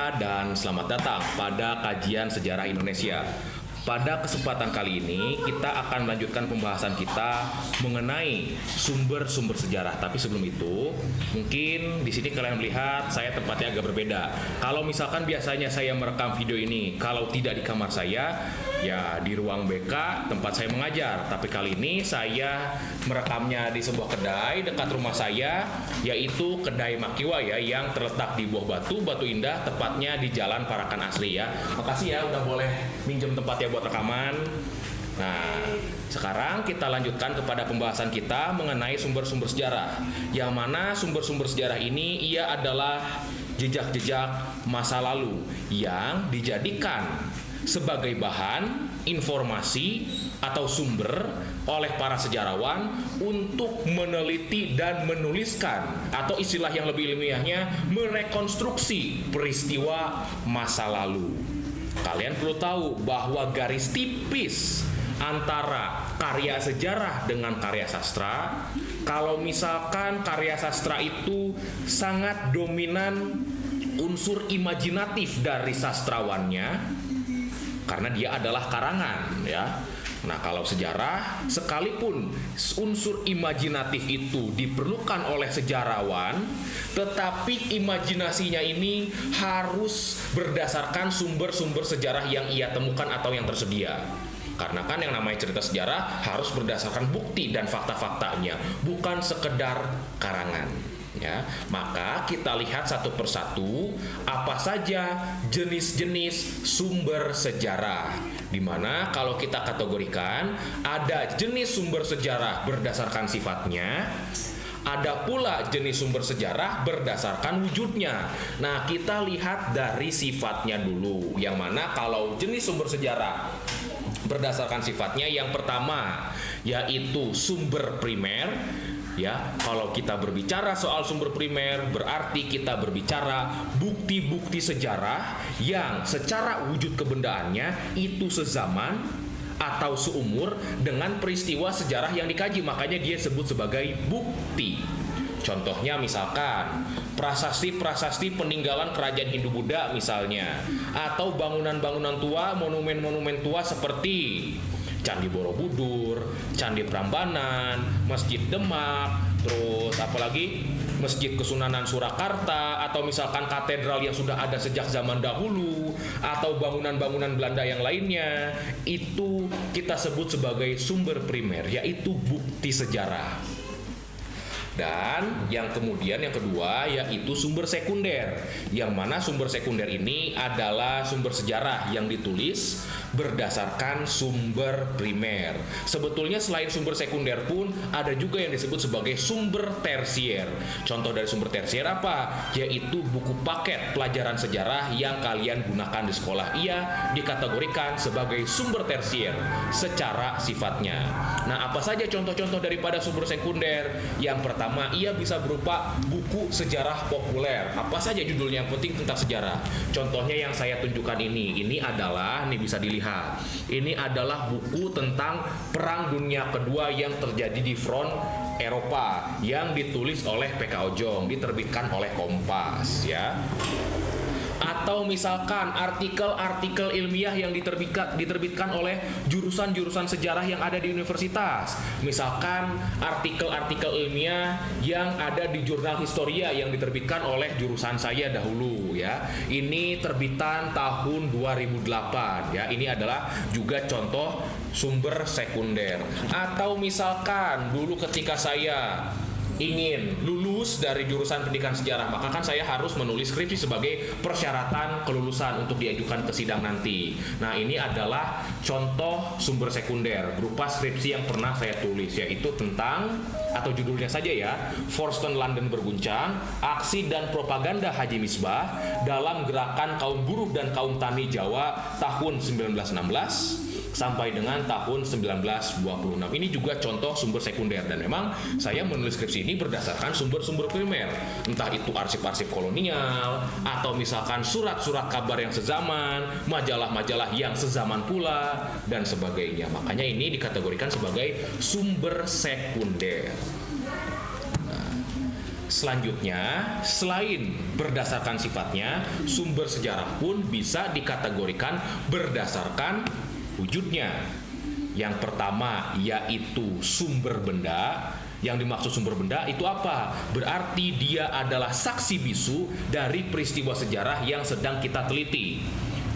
semuanya dan selamat datang pada kajian sejarah Indonesia. Pada kesempatan kali ini kita akan melanjutkan pembahasan kita mengenai sumber-sumber sejarah. Tapi sebelum itu, mungkin di sini kalian melihat saya tempatnya agak berbeda. Kalau misalkan biasanya saya merekam video ini, kalau tidak di kamar saya, ya di ruang BK tempat saya mengajar. Tapi kali ini saya merekamnya di sebuah kedai dekat rumah saya, yaitu kedai Makiwa ya, yang terletak di Buah Batu, Batu Indah, tepatnya di Jalan Parakan Asri ya. Makasih ya udah boleh minjem tempatnya buat rekaman. Nah, sekarang kita lanjutkan kepada pembahasan kita mengenai sumber-sumber sejarah. Yang mana sumber-sumber sejarah ini ia adalah jejak-jejak masa lalu yang dijadikan sebagai bahan informasi atau sumber oleh para sejarawan untuk meneliti dan menuliskan, atau istilah yang lebih ilmiahnya merekonstruksi peristiwa masa lalu. Kalian perlu tahu bahwa garis tipis antara karya sejarah dengan karya sastra, kalau misalkan karya sastra itu sangat dominan unsur imajinatif dari sastrawannya, karena dia adalah karangan ya. Nah, kalau sejarah, sekalipun unsur imajinatif itu diperlukan oleh sejarawan, tetapi imajinasinya ini harus berdasarkan sumber-sumber sejarah yang ia temukan atau yang tersedia. Karena kan yang namanya cerita sejarah harus berdasarkan bukti dan fakta-faktanya, bukan sekedar karangan. Ya, maka kita lihat satu persatu apa saja jenis-jenis sumber sejarah. Dimana kalau kita kategorikan ada jenis sumber sejarah berdasarkan sifatnya, ada pula jenis sumber sejarah berdasarkan wujudnya. Nah, kita lihat dari sifatnya dulu. Yang mana kalau jenis sumber sejarah berdasarkan sifatnya, yang pertama yaitu sumber primer. Ya, kalau kita berbicara soal sumber primer, berarti kita berbicara bukti-bukti sejarah yang secara wujud kebendaannya itu sezaman atau seumur dengan peristiwa sejarah yang dikaji. Makanya dia sebut sebagai bukti. Contohnya misalkan prasasti-prasasti peninggalan kerajaan Hindu-Buddha misalnya, atau bangunan-bangunan tua, monumen-monumen tua seperti Candi Borobudur, Candi Prambanan, Masjid Demak, terus apalagi Masjid Kesunanan Surakarta, atau misalkan katedral yang sudah ada sejak zaman dahulu, atau bangunan-bangunan Belanda yang lainnya, itu kita sebut sebagai sumber primer, yaitu bukti sejarah. Dan yang kemudian yang kedua yaitu sumber sekunder, yang mana sumber sekunder ini adalah sumber sejarah yang ditulis berdasarkan sumber primer. Sebetulnya selain sumber sekunder pun ada juga yang disebut sebagai sumber tersier. Contoh dari sumber tersier apa? Yaitu buku paket pelajaran sejarah yang kalian gunakan di sekolah. Ia dikategorikan sebagai sumber tersier secara sifatnya. Nah, apa saja contoh-contoh daripada sumber sekunder? Yang pertama, ia bisa berupa buku sejarah populer. Apa saja judulnya, yang penting tentang sejarah. Contohnya yang saya tunjukkan ini adalah, ini bisa dilihat. Ini adalah buku tentang Perang Dunia Kedua yang terjadi di front Eropa yang ditulis oleh P.K. Ojong, diterbitkan oleh Kompas ya. Atau misalkan artikel-artikel ilmiah yang diterbitkan oleh jurusan-jurusan sejarah yang ada di universitas. Misalkan artikel-artikel ilmiah yang ada di jurnal Historia yang diterbitkan oleh jurusan saya dahulu ya. Ini terbitan tahun 2008 ya. Ini adalah juga contoh sumber sekunder. Atau misalkan dulu ketika saya ingin lulus dari jurusan pendidikan sejarah, maka kan saya harus menulis skripsi sebagai persyaratan kelulusan untuk diajukan ke sidang nanti. Nah, ini adalah contoh sumber sekunder berupa skripsi yang pernah saya tulis, yaitu tentang, atau judulnya saja ya, Forston London Berguncang, Aksi dan Propaganda Haji Misbah dalam Gerakan Kaum Buruh dan Kaum Tani Jawa tahun 1916 sampai dengan tahun 1926. Ini juga contoh sumber sekunder, dan memang saya menulis skripsi ini berdasarkan sumber-sumber primer, entah itu arsip-arsip kolonial atau misalkan surat-surat kabar yang sezaman, majalah-majalah yang sezaman pula, dan sebagainya. Makanya ini dikategorikan sebagai sumber sekunder. selanjutnya, selain berdasarkan sifatnya, sumber sejarah pun bisa dikategorikan berdasarkan wujudnya. Yang pertama yaitu sumber benda. Yang dimaksud sumber benda itu apa? Berarti dia adalah saksi bisu dari peristiwa sejarah yang sedang kita teliti.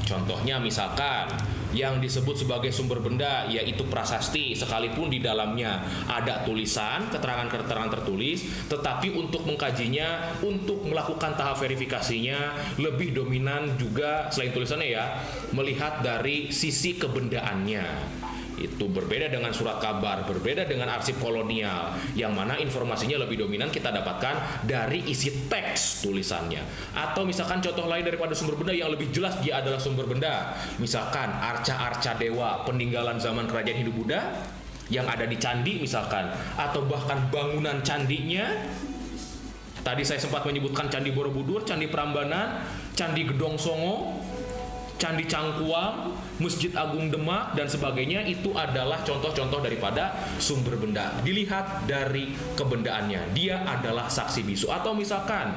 Contohnya misalkan yang disebut sebagai sumber benda yaitu prasasti, sekalipun di dalamnya ada tulisan, keterangan-keterangan tertulis, tetapi untuk mengkajinya, untuk melakukan tahap verifikasinya lebih dominan juga selain tulisannya ya, melihat dari sisi kebendaannya. Itu berbeda dengan surat kabar, berbeda dengan arsip kolonial, yang mana informasinya lebih dominan kita dapatkan dari isi teks tulisannya. Atau misalkan contoh lain daripada sumber benda yang lebih jelas dia adalah sumber benda, misalkan arca-arca dewa peninggalan zaman kerajaan Hindu-Buddha yang ada di candi misalkan, atau bahkan bangunan candinya. Tadi saya sempat menyebutkan Candi Borobudur, Candi Prambanan, Candi Gedong Songo, Candi Cangkuang, Masjid Agung Demak, dan sebagainya. Itu adalah contoh-contoh daripada sumber benda. Dilihat dari kebendaannya, dia adalah saksi bisu. Atau misalkan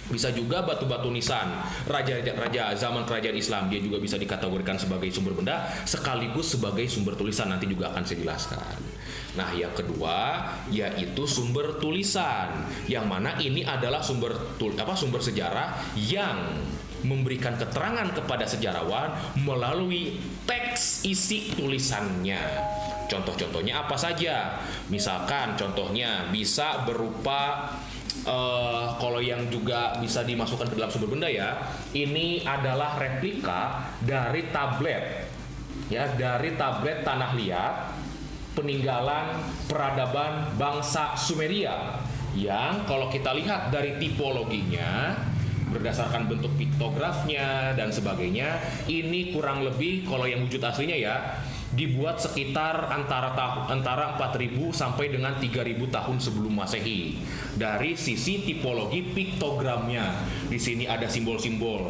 bisa juga batu-batu nisan raja-raja zaman kerajaan Islam, dia juga bisa dikategorikan sebagai sumber benda sekaligus sebagai sumber tulisan. Nanti juga akan saya jelaskan. Nah, yang kedua yaitu sumber tulisan, yang mana ini adalah sumber sejarah yang memberikan keterangan kepada sejarawan melalui teks isi tulisannya. Contoh-contohnya apa saja? Misalkan contohnya bisa berupa kalau yang juga bisa dimasukkan ke dalam sumber benda ya, ini adalah replika dari tablet ya, dari tablet tanah liat peninggalan peradaban bangsa Sumeria, yang kalau kita lihat dari tipologinya berdasarkan bentuk piktografnya dan sebagainya, ini kurang lebih kalau yang wujud aslinya ya dibuat sekitar antara 4.000 sampai dengan 3.000 tahun sebelum Masehi. Dari sisi tipologi piktogramnya, di sini ada simbol-simbol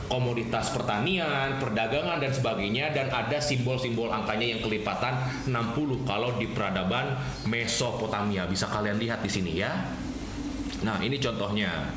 komoditas pertanian, perdagangan dan sebagainya, dan ada simbol-simbol angkanya yang kelipatan 60 kalau di peradaban Mesopotamia. Bisa kalian lihat di sini ya. Nah, ini contohnya.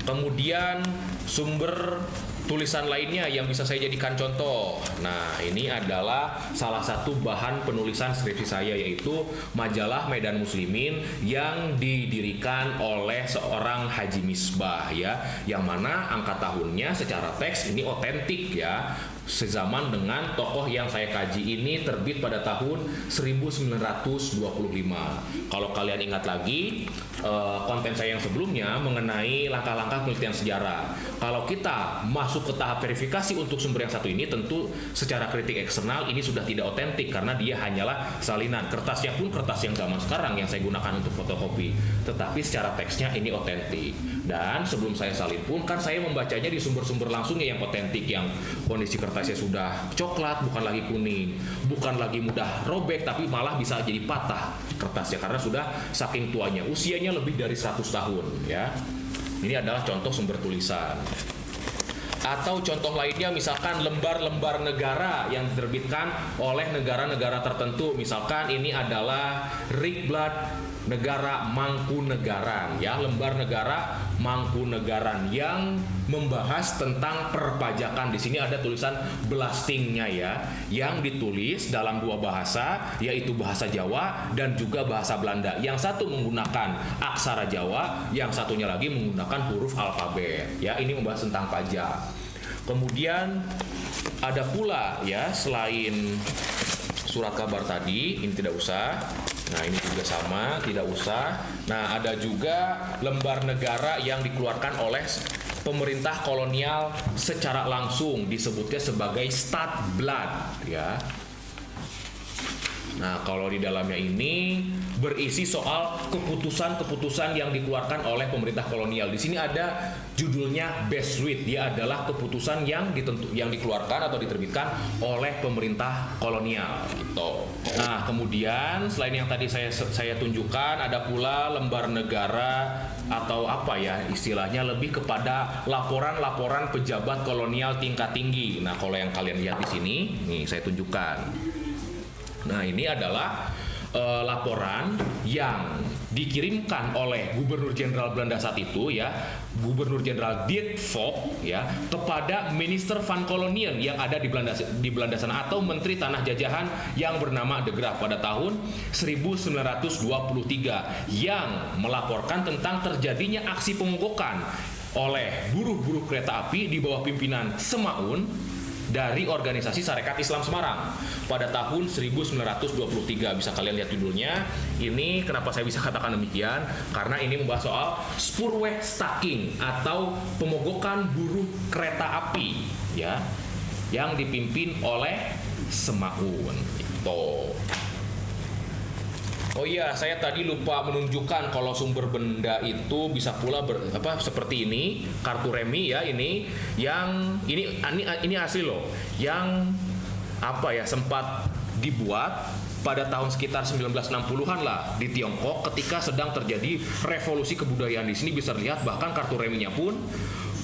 Kemudian sumber tulisan lainnya yang bisa saya jadikan contoh. Nah, ini adalah salah satu bahan penulisan skripsi saya, yaitu majalah Medan Muslimin yang didirikan oleh seorang Haji Misbah ya, yang mana angka tahunnya secara teks ini otentik ya, sezaman dengan tokoh yang saya kaji ini, terbit pada tahun 1925. Kalau kalian ingat lagi konten saya yang sebelumnya mengenai langkah-langkah penelitian sejarah, kalau kita masuk ke tahap verifikasi untuk sumber yang satu ini, tentu secara kritik eksternal ini sudah tidak otentik karena dia hanyalah salinan. Kertasnya pun kertas yang zaman sekarang yang saya gunakan untuk fotokopi, tetapi secara teksnya ini otentik. Dan sebelum saya salin pun kan saya membacanya di sumber-sumber langsungnya yang otentik, yang kondisi kertasnya sudah coklat, bukan lagi kuning, bukan lagi mudah robek, tapi malah bisa jadi patah kertasnya karena sudah saking tuanya, usianya lebih dari 100 tahun ya. Ini adalah contoh sumber tulisan. Atau contoh lainnya misalkan lembar-lembar negara yang diterbitkan oleh negara-negara tertentu. Misalkan ini adalah Rikblad negara Mangkunegaran ya, lembar negara Mangkunegaran yang membahas tentang perpajakan. Di sini ada tulisan blastingnya ya, yang ditulis dalam dua bahasa, yaitu bahasa Jawa dan juga bahasa Belanda. Yang satu menggunakan aksara Jawa, yang satunya lagi menggunakan huruf alfabet ya. Ini membahas tentang pajak. Kemudian ada pula ya, selain surat kabar tadi, ini tidak usah. Nah, ini juga sama, tidak usah. Nah, ada juga lembar negara yang dikeluarkan oleh pemerintah kolonial secara langsung, disebutnya sebagai Stadblad ya. Nah, kalau di dalamnya ini berisi soal keputusan-keputusan yang dikeluarkan oleh pemerintah kolonial. Di sini ada judulnya Besluit. Dia adalah keputusan yang dikeluarkan atau diterbitkan oleh pemerintah kolonial. Gitu. Nah, kemudian selain yang tadi saya tunjukkan, ada pula lembar negara atau apa ya istilahnya, lebih kepada laporan-laporan pejabat kolonial tingkat tinggi. Nah, kalau yang kalian lihat di sini, nih saya tunjukkan. Nah, ini adalah laporan yang dikirimkan oleh Gubernur Jenderal Belanda saat itu, ya, Gubernur Jenderal Dirk Vogt, ya, kepada Minister van Kolonien yang ada di Belanda sana, atau Menteri Tanah Jajahan yang bernama De Graaf pada tahun 1923, yang melaporkan tentang terjadinya aksi pemogokan oleh buruh-buruh kereta api di bawah pimpinan Semaun dari organisasi Sarekat Islam Semarang pada tahun 1923. Bisa kalian lihat judulnya. Ini kenapa saya bisa katakan demikian? Karena ini membahas soal Spoorwegstaking atau pemogokan buruh kereta api, ya, yang dipimpin oleh Semaun. Itu. Oh iya, saya tadi lupa menunjukkan kalau sumber benda itu bisa pula seperti ini, kartu remi, ya, ini yang ini asli loh, yang sempat dibuat pada tahun sekitar 1960-an lah di Tiongkok ketika sedang terjadi revolusi kebudayaan. Di sini bisa lihat bahkan kartu reminya pun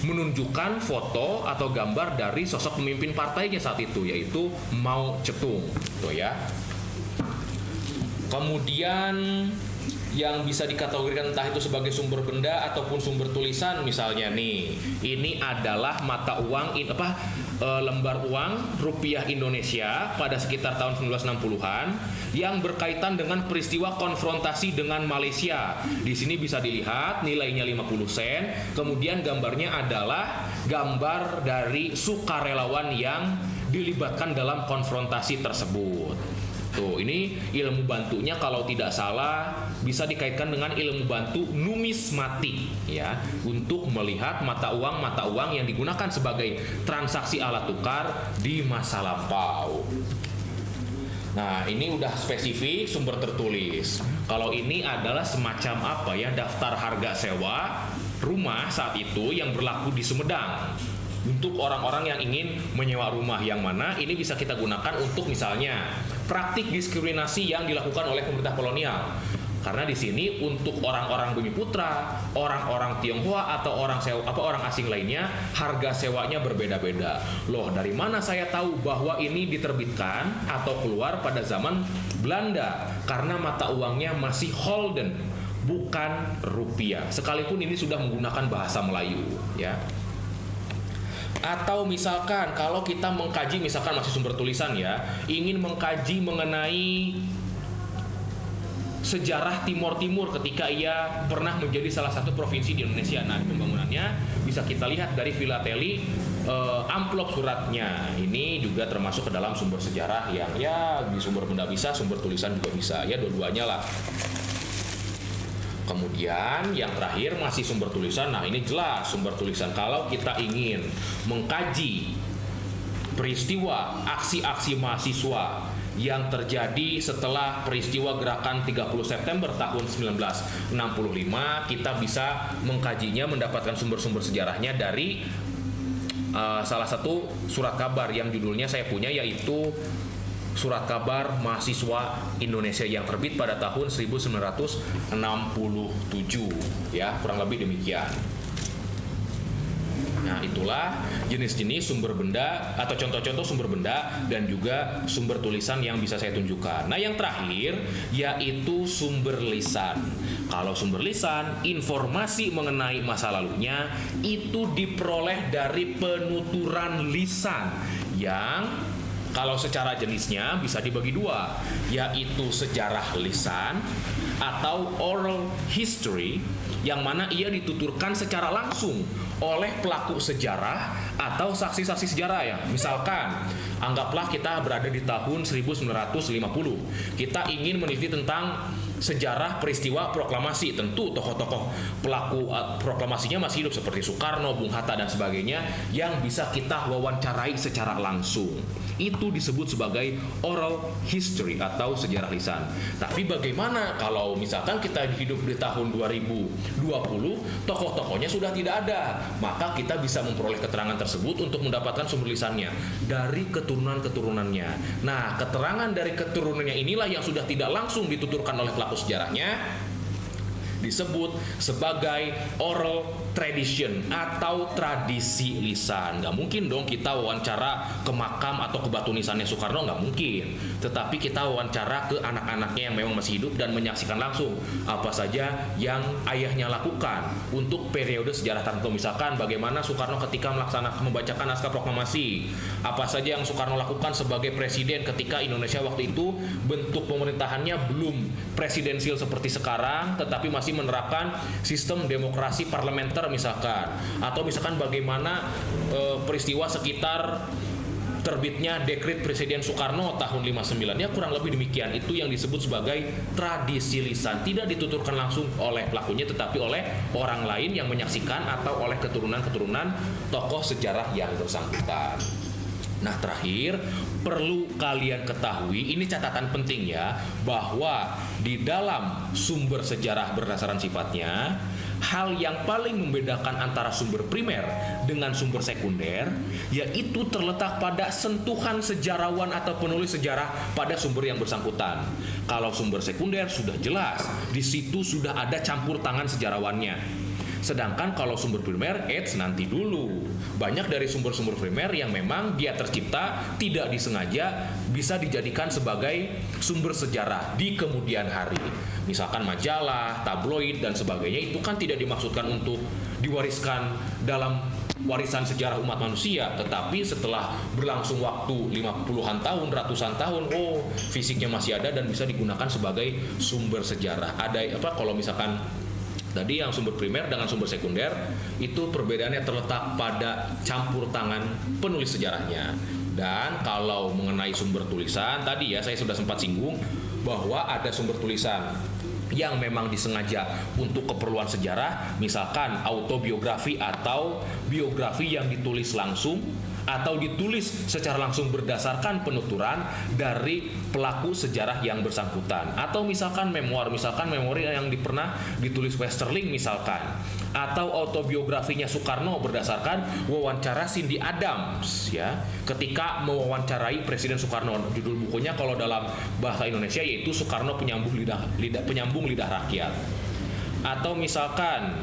menunjukkan foto atau gambar dari sosok pemimpin partainya saat itu, yaitu Mao Zedong, tuh ya. Kemudian yang bisa dikategorikan entah itu sebagai sumber benda ataupun sumber tulisan, misalnya nih, ini adalah mata uang lembar uang rupiah Indonesia pada sekitar tahun 1960-an yang berkaitan dengan peristiwa konfrontasi dengan Malaysia. Di sini bisa dilihat nilainya 50 sen, kemudian gambarnya adalah gambar dari sukarelawan yang dilibatkan dalam konfrontasi tersebut. Tuh, ini ilmu bantunya kalau tidak salah bisa dikaitkan dengan ilmu bantu numismatik, ya, untuk melihat mata uang yang digunakan sebagai transaksi alat tukar di masa lampau. Nah, ini udah spesifik sumber tertulis. Kalau ini adalah semacam daftar harga sewa rumah saat itu yang berlaku di Sumedang. Untuk orang-orang yang ingin menyewa rumah, yang mana ini bisa kita gunakan untuk misalnya praktik diskriminasi yang dilakukan oleh pemerintah kolonial. Karena di sini untuk orang-orang Bumiputra, orang-orang Tionghoa atau orang asing lainnya, harga sewanya berbeda-beda. Loh, dari mana saya tahu bahwa ini diterbitkan atau keluar pada zaman Belanda? Karena mata uangnya masih Holden, bukan rupiah. Sekalipun ini sudah menggunakan bahasa Melayu, ya. Atau misalkan kalau kita mengkaji, misalkan masih sumber tulisan, ya, ingin mengkaji mengenai sejarah Timor Timur ketika ia pernah menjadi salah satu provinsi di Indonesia. Nah, pembangunannya bisa kita lihat dari filateli amplop suratnya. Ini juga termasuk ke dalam sumber sejarah yang, ya, di sumber benda bisa, sumber tulisan juga bisa, ya, dua-duanya lah. Kemudian yang terakhir masih sumber tulisan. Nah, ini jelas sumber tulisan. Kalau kita ingin mengkaji peristiwa aksi-aksi mahasiswa yang terjadi setelah peristiwa gerakan 30 September tahun 1965, kita bisa mengkajinya, mendapatkan sumber-sumber sejarahnya dari salah satu surat kabar yang judulnya saya punya, yaitu Surat Kabar Mahasiswa Indonesia yang terbit pada tahun 1967, ya, kurang lebih demikian. Nah, itulah jenis-jenis sumber benda atau contoh-contoh sumber benda dan juga sumber tulisan yang bisa saya tunjukkan. Nah, yang terakhir yaitu sumber lisan. Kalau sumber lisan, informasi mengenai masa lalunya itu diperoleh dari penuturan lisan yang kalau secara jenisnya bisa dibagi dua, yaitu sejarah lisan atau oral history, yang mana ia dituturkan secara langsung oleh pelaku sejarah atau saksi-saksi sejarah, ya. Misalkan, anggaplah kita berada di tahun 1950. Kita ingin meneliti tentang sejarah peristiwa proklamasi. Tentu tokoh-tokoh pelaku proklamasinya masih hidup seperti Soekarno, Bung Hatta dan sebagainya yang bisa kita wawancarai secara langsung. Itu disebut sebagai oral history atau sejarah lisan. Tapi bagaimana kalau misalkan kita hidup di tahun 2020, tokoh-tokohnya sudah tidak ada? Maka kita bisa memperoleh keterangan tersebut untuk mendapatkan sumber lisannya dari keturunan-keturunannya. Nah, keterangan dari keturunannya inilah yang sudah tidak langsung dituturkan oleh pelaku sejarahnya disebut sebagai oral tradition atau tradisi lisan. Nggak mungkin dong kita wawancara ke makam atau ke batu nisannya Soekarno, nggak mungkin. Tetapi kita wawancara ke anak-anaknya yang memang masih hidup dan menyaksikan langsung apa saja yang ayahnya lakukan untuk periode sejarah tertentu. Misalkan bagaimana Soekarno ketika membacakan naskah proklamasi, apa saja yang Soekarno lakukan sebagai presiden ketika Indonesia waktu itu bentuk pemerintahannya belum presidensial seperti sekarang, tetapi masih menerapkan sistem demokrasi parlementer misalkan, atau misalkan bagaimana peristiwa sekitar terbitnya dekret Presiden Soekarno tahun 59, ya kurang lebih demikian. Itu yang disebut sebagai tradisi lisan, tidak dituturkan langsung oleh pelakunya tetapi oleh orang lain yang menyaksikan atau oleh keturunan-keturunan tokoh sejarah yang bersangkutan. Nah, terakhir perlu kalian ketahui, ini catatan penting ya, bahwa di dalam sumber sejarah berdasarkan sifatnya, hal yang paling membedakan antara sumber primer dengan sumber sekunder yaitu terletak pada sentuhan sejarawan atau penulis sejarah pada sumber yang bersangkutan. Kalau sumber sekunder sudah jelas, di situ sudah ada campur tangan sejarawannya. Sedangkan kalau sumber primer, nanti dulu. Banyak dari sumber-sumber primer yang memang dia tercipta tidak disengaja bisa dijadikan sebagai sumber sejarah di kemudian hari. Misalkan majalah, tabloid, dan sebagainya itu kan tidak dimaksudkan untuk diwariskan dalam warisan sejarah umat manusia, tetapi setelah berlangsung waktu 50-an tahun, ratusan tahun, fisiknya masih ada dan bisa digunakan sebagai sumber sejarah. Ada kalau misalkan tadi yang sumber primer dengan sumber sekunder itu perbedaannya terletak pada campur tangan penulis sejarahnya. Dan kalau mengenai sumber tulisan tadi ya saya sudah sempat singgung bahwa ada sumber tulisan yang memang disengaja untuk keperluan sejarah, misalkan autobiografi atau biografi yang ditulis langsung atau ditulis secara langsung berdasarkan penuturan dari pelaku sejarah yang bersangkutan, atau misalkan memori yang pernah ditulis Westerling misalkan, atau autobiografinya Soekarno berdasarkan wawancara Cindy Adams ya ketika mewawancarai Presiden Soekarno. Judul bukunya kalau dalam bahasa Indonesia yaitu Soekarno penyambung lidah rakyat. Atau misalkan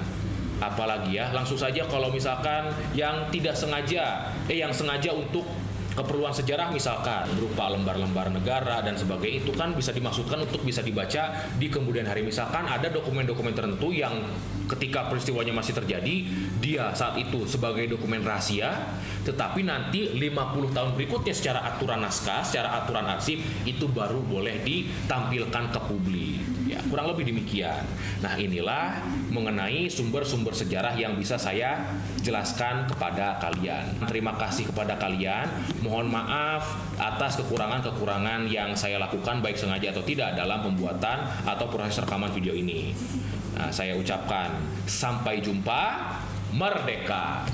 apalagi ya, langsung saja kalau misalkan yang tidak sengaja yang sengaja untuk keperluan sejarah misalkan berupa lembar-lembar negara dan sebagainya, itu kan bisa dimaksudkan untuk bisa dibaca di kemudian hari. Misalkan ada dokumen-dokumen tertentu yang ketika peristiwanya masih terjadi dia saat itu sebagai dokumen rahasia, tetapi nanti 50 tahun berikutnya secara aturan naskah, secara aturan arsip itu baru boleh ditampilkan ke publik. Ya, kurang lebih demikian. Nah, inilah mengenai sumber-sumber sejarah yang bisa saya jelaskan kepada kalian. Terima kasih kepada kalian. Mohon maaf atas kekurangan-kekurangan yang saya lakukan baik sengaja atau tidak dalam pembuatan atau proses rekaman video ini. Nah, saya ucapkan sampai jumpa, merdeka.